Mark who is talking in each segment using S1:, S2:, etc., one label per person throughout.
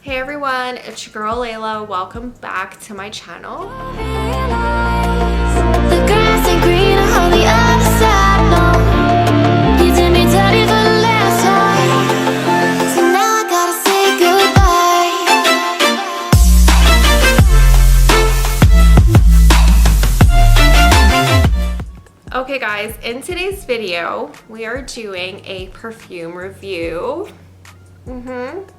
S1: Hey everyone, it's your girl Layla. Welcome back to my channel.
S2: The grass ain't greener on the other side, no. You did me dirty for the last time, so now I gotta say
S1: goodbye. Okay guys, in today's video, we are doing a perfume review.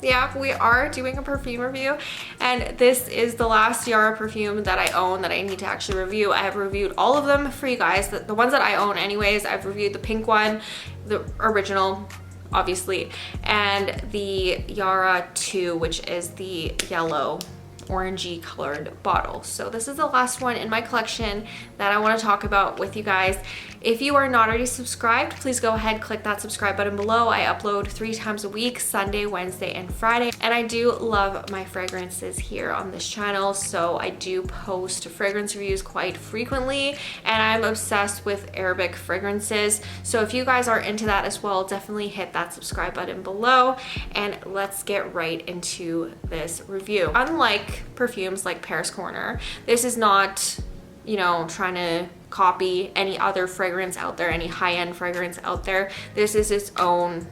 S1: Yeah, we are doing a perfume review, and this is the last Yara perfume that I own that I need to actually review. I have reviewed all of them for you guys, the ones that I own anyways. I've reviewed the pink one, the original obviously, and the Yara 2, which is the yellow orangey colored bottle. So this is the last one in my collection that I want to talk about with you guys. If you are not already subscribed, please go ahead, click that subscribe button below. I upload 3 times a week, Sunday, Wednesday, and Friday. And I do love my fragrances here on this channel. So I do post fragrance reviews quite frequently, and I'm obsessed with Arabic fragrances. So if you guys are into that as well, definitely hit that subscribe button below, and let's get right into this review. Unlike perfumes like Paris Corner, this is not, you know, trying to copy any other fragrance out there, any high-end fragrance out there. This is its own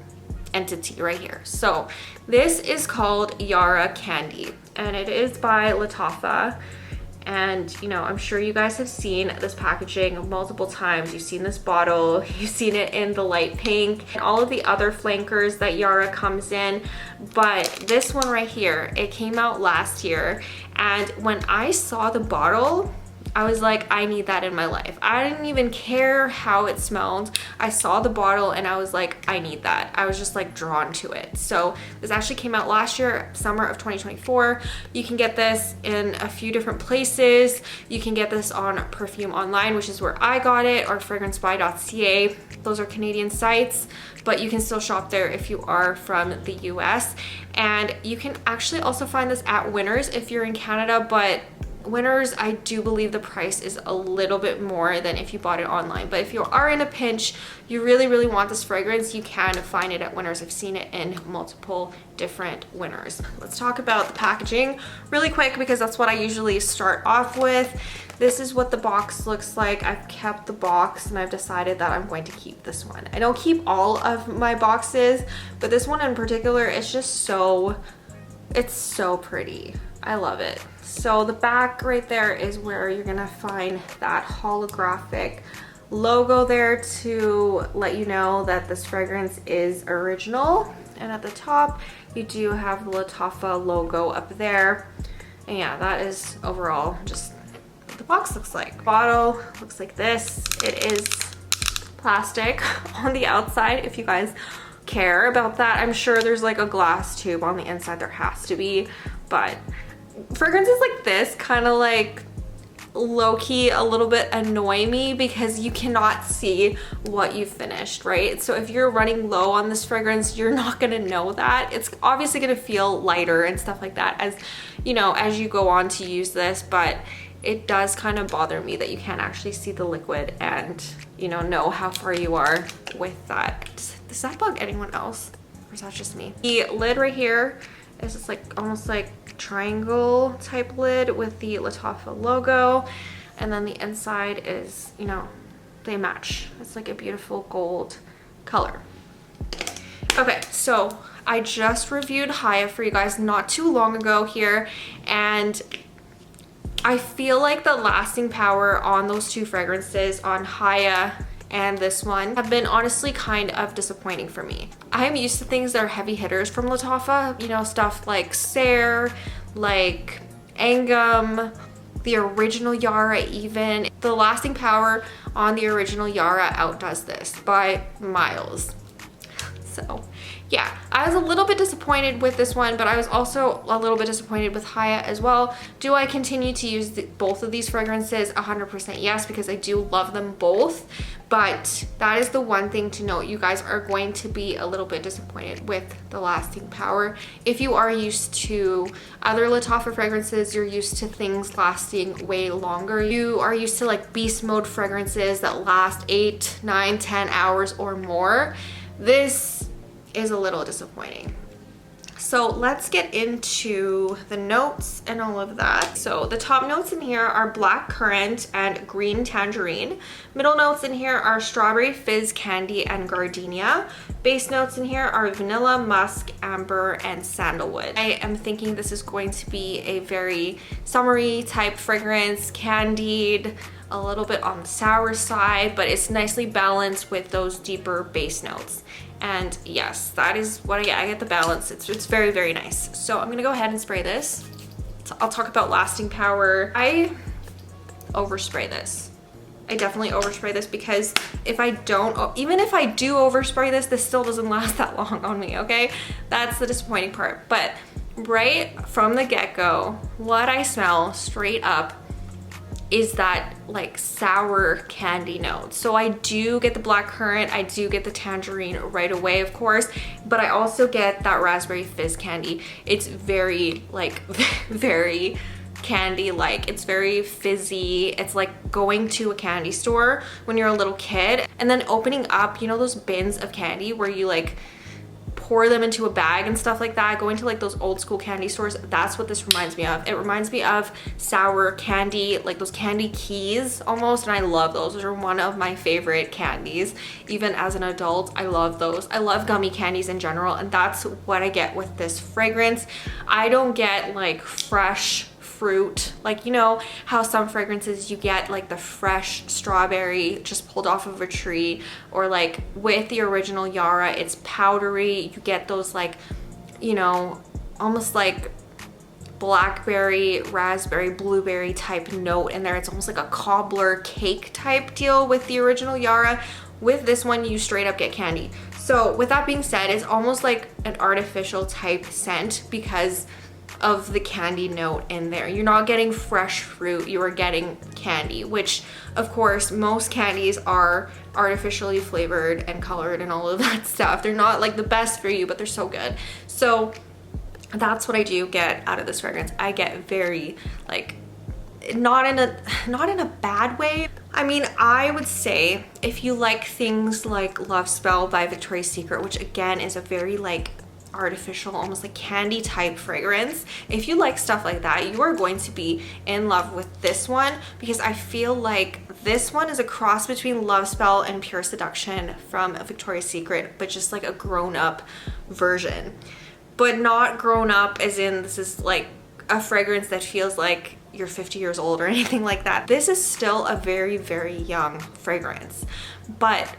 S1: entity right here. So this is called Yara Candy, and it is by Lattafa. And you know, I'm sure you guys have seen this packaging multiple times. You've seen this bottle, you've seen it in the light pink, and all of the other flankers that Yara comes in. But this one right here, it came out last year, and when I saw the bottle, I was like, I need that in my life. I didn't even care how it smelled. I saw the bottle and I was like, I need that. I was just like drawn to it. So this actually came out last year, summer of 2024. You can get this in a few different places. You can get this on Perfume Online, which is where I got it, or fragrancebuy.ca. Those are Canadian sites, but you can still shop there if you are from the US. And you can actually also find this at Winners if you're in Canada, but Winners, I do believe the price is a little bit more than if you bought it online. But if you are in a pinch, you really want this fragrance, you can find it at Winners. I've seen it in multiple different Winners. Let's talk about the packaging really quick, because that's what I usually start off with. This is what the box looks like. I've kept the box and I've decided that I'm going to keep this one. I don't keep all of my boxes, but this one in particular is just it's so pretty. I love it. So the back right there is where you're gonna find that holographic logo there to let you know that this fragrance is original. And at the top, you do have the Lattafa logo up there. And yeah, that is overall just what the box looks like. Bottle looks like this. It is plastic on the outside, if you guys care about that. I'm sure there's like a glass tube on the inside. There has to be, but fragrances like this kind of like low-key a little bit annoy me because you cannot see what you've finished, right? So if you're running low on this fragrance, you're not gonna know that. It's obviously gonna feel lighter and stuff like that as, you know, as you go on to use this, but it does kind of bother me that you can't actually see the liquid and, you know how far you are with that. Does that bug anyone else, or is that just me? The lid right here is just like almost like triangle type lid with the Lattafa logo, and then the inside is, you know, they match. It's like a beautiful gold color. Okay, so I just reviewed Haya for you guys not too long ago here, and I feel like the lasting power on those two fragrances, on Haya and this one, have been honestly kind of disappointing for me. I am used to things that are heavy hitters from Lattafa, you know, stuff like Serre, like Angum, the original Yara even. The lasting power on the original Yara outdoes this by miles. So yeah, I was a little bit disappointed with this one, but I was also a little bit disappointed with Haya as well. Do I continue to use both of these fragrances? 100% yes, because I do love them both. But that is the one thing to note. You guys are going to be a little bit disappointed with the lasting power. If you are used to other Lattafa fragrances, you're used to things lasting way longer. You are used to like beast mode fragrances that last 8, 9, 10 hours or more. This is a little disappointing. So let's get into the notes and all of that. So the top notes in here are black currant and green tangerine. Middle notes in here are strawberry fizz candy and gardenia. Base notes in here are vanilla, musk, amber, and sandalwood. I am thinking this is going to be a very summery type fragrance, candied, a little bit on the sour side, but it's nicely balanced with those deeper base notes. And yes, that is what I get. I get the balance. It's very, very nice. So I'm gonna go ahead and spray this. I'll talk about lasting power. I overspray this. I definitely overspray this because if I don't, even if I do overspray this, this still doesn't last that long on me, okay? That's the disappointing part. But right from the get-go, what I smell straight up is that like sour candy note. So I do get the black currant, I do get the tangerine right away, of course, but I also get that raspberry fizz candy. It's very like, very candy-like. It's very fizzy. It's like going to a candy store when you're a little kid and then opening up, you know, those bins of candy where you like pour them into a bag and stuff like that, going to like those old school candy stores. That's what this reminds me of. It reminds me of sour candy, like those candy keys almost, and I love those. Those are one of my favorite candies. Even as an adult, I love those. I love gummy candies in general, and that's what I get with this fragrance. I don't get like fresh fruit, like, you know how some fragrances you get like the fresh strawberry just pulled off of a tree, or like with the original Yara it's powdery. You get those like, you know, almost like blackberry, raspberry, blueberry type note in there. It's almost like a cobbler cake type deal with the original Yara. With this one you straight up get candy. So with that being said, it's almost like an artificial type scent because of the candy note in there. You're not getting fresh fruit, you are getting candy, which of course most candies are artificially flavored and colored and all of that stuff. They're not like the best for you, but they're so good. So that's what I do get out of this fragrance. I get very like, not in a bad way. I mean, I would say if you like things like Love Spell by Victoria's Secret, which again is a very like artificial, almost like candy type fragrance, if you like stuff like that, you are going to be in love with this one, because I feel like this one is a cross between Love Spell and Pure Seduction from Victoria's Secret, but just like a grown-up version. But not grown up as in this is like a fragrance that feels like you're 50 years old or anything like that. This is still a very, very young fragrance, but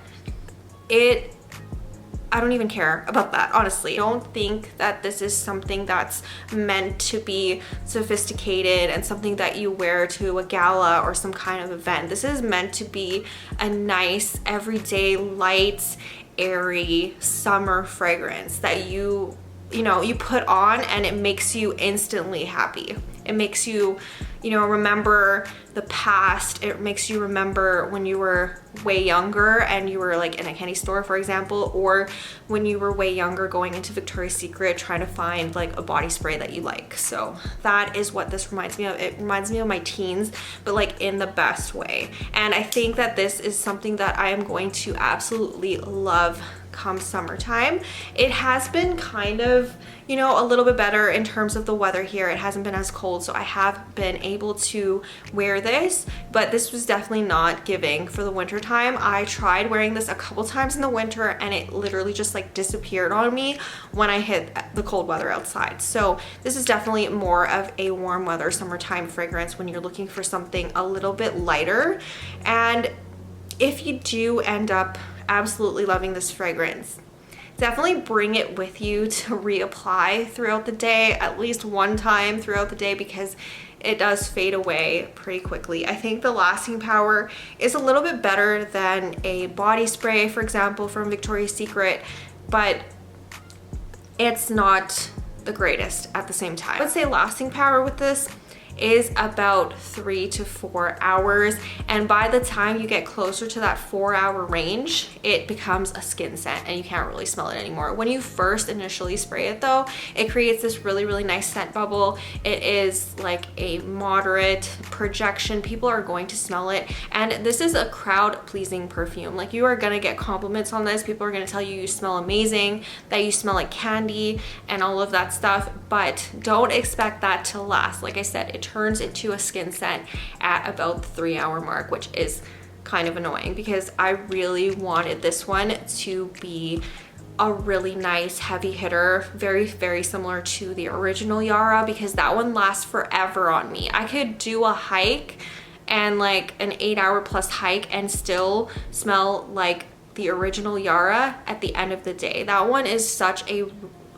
S1: I don't even care about that, honestly. I don't think that this is something that's meant to be sophisticated and something that you wear to a gala or some kind of event. This is meant to be a nice, everyday, light, airy summer fragrance that you know, you put on and it makes you instantly happy. It makes you, you know, remember the past. It makes you remember when you were way younger and you were like in a candy store, for example, or when you were way younger going into Victoria's Secret trying to find like a body spray that you like. So that is what this reminds me of. It reminds me of my teens, but like in the best way. And I think that this is something that I am going to absolutely love come summertime. It has been kind of, you know, a little bit better in terms of the weather here. It hasn't been as cold, so I have been able to wear this, but this was definitely not giving for the winter time. I tried wearing this a couple times in the winter and it literally just like disappeared on me when I hit the cold weather outside. So this is definitely more of a warm weather summertime fragrance when you're looking for something a little bit lighter. And if you do end up absolutely loving this fragrance, definitely bring it with you to reapply throughout the day, at least one time throughout the day, because it does fade away pretty quickly. I think the lasting power is a little bit better than a body spray, for example, from Victoria's Secret, but it's not the greatest at the same time. I would say lasting power with this, is about 3 to 4 hours. And by the time you get closer to that 4-hour range, it becomes a skin scent and you can't really smell it anymore. When you first initially spray it though, it creates this really, really nice scent bubble. It is like a moderate projection. People are going to smell it. And this is a crowd pleasing perfume. Like, you are gonna get compliments on this. People are gonna tell you you smell amazing, that you smell like candy and all of that stuff, but don't expect that to last. Like I said, it turns into a skin scent at about the 3-hour mark, which is kind of annoying because I really wanted this one to be a really nice heavy hitter, very, very similar to the original Yara, because that one lasts forever on me. I could do a hike and like an 8-hour plus hike and still smell like the original Yara at the end of the day. That one is such a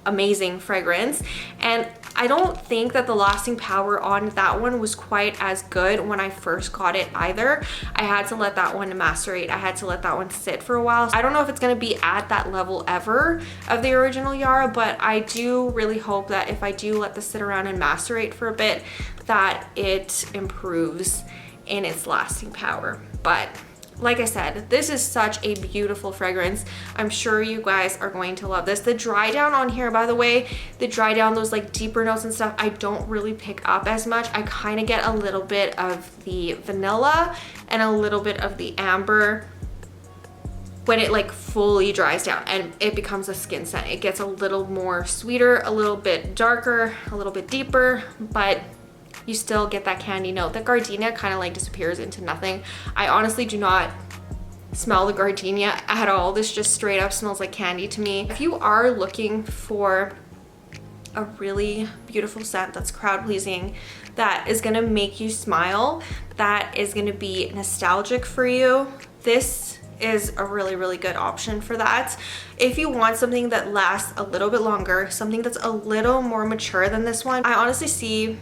S1: amazing fragrance, and I don't think that the lasting power on that one was quite as good when I first got it either. I had to let that one macerate. I had to let that one sit for a while. I don't know if it's gonna be at that level ever of the original Yara, but I do really hope that if I do let this sit around and macerate for a bit, that it improves in its lasting power. But like I said, this is such a beautiful fragrance. I'm sure you guys are going to love this. The dry down on here, by the way, the dry down, those like deeper notes and stuff, I don't really pick up as much. I kind of get a little bit of the vanilla and a little bit of the amber when it like fully dries down and it becomes a skin scent. It gets a little more sweeter, a little bit darker, a little bit deeper, but you still get that candy note. The gardenia kind of like disappears into nothing. I honestly do not smell the gardenia at all. This just straight up smells like candy to me. If you are looking for a really beautiful scent that's crowd pleasing, that is gonna make you smile, that is gonna be nostalgic for you, this is a really, really good option for that. If you want something that lasts a little bit longer, something that's a little more mature than this one, I honestly see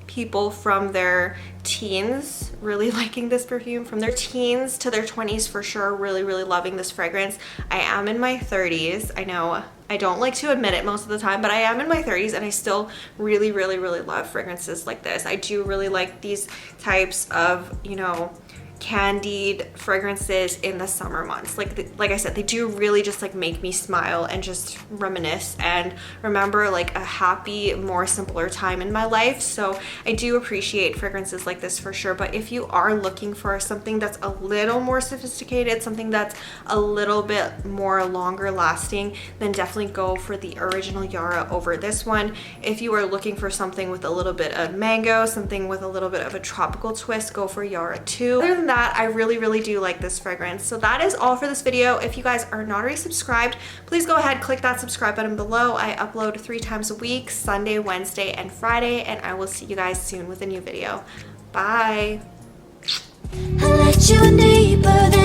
S1: people from their teens really liking this perfume. From their teens to their 20s for sure, really, really loving this fragrance. I am in my 30s. I know I don't like to admit it most of the time, but I am in my 30s and I still really, really, really love fragrances like this. I do really like these types of, you know, candied fragrances in the summer months. Like I said, they do really just like make me smile and just reminisce and remember like a happy, more simpler time in my life. So I do appreciate fragrances like this for sure. But if you are looking for something that's a little more sophisticated, something that's a little bit more longer lasting, then definitely go for the original Yara over this one. If you are looking for something with a little bit of mango, something with a little bit of a tropical twist, go for Yara 2. Other than that, I really, really do like this fragrance. So that is all for this video. If you guys are not already subscribed, please go ahead, click that subscribe button below. I upload 3 times a week, Sunday, Wednesday, and Friday, and I will see you guys soon with a new video. Bye.
S2: I let you in deeper than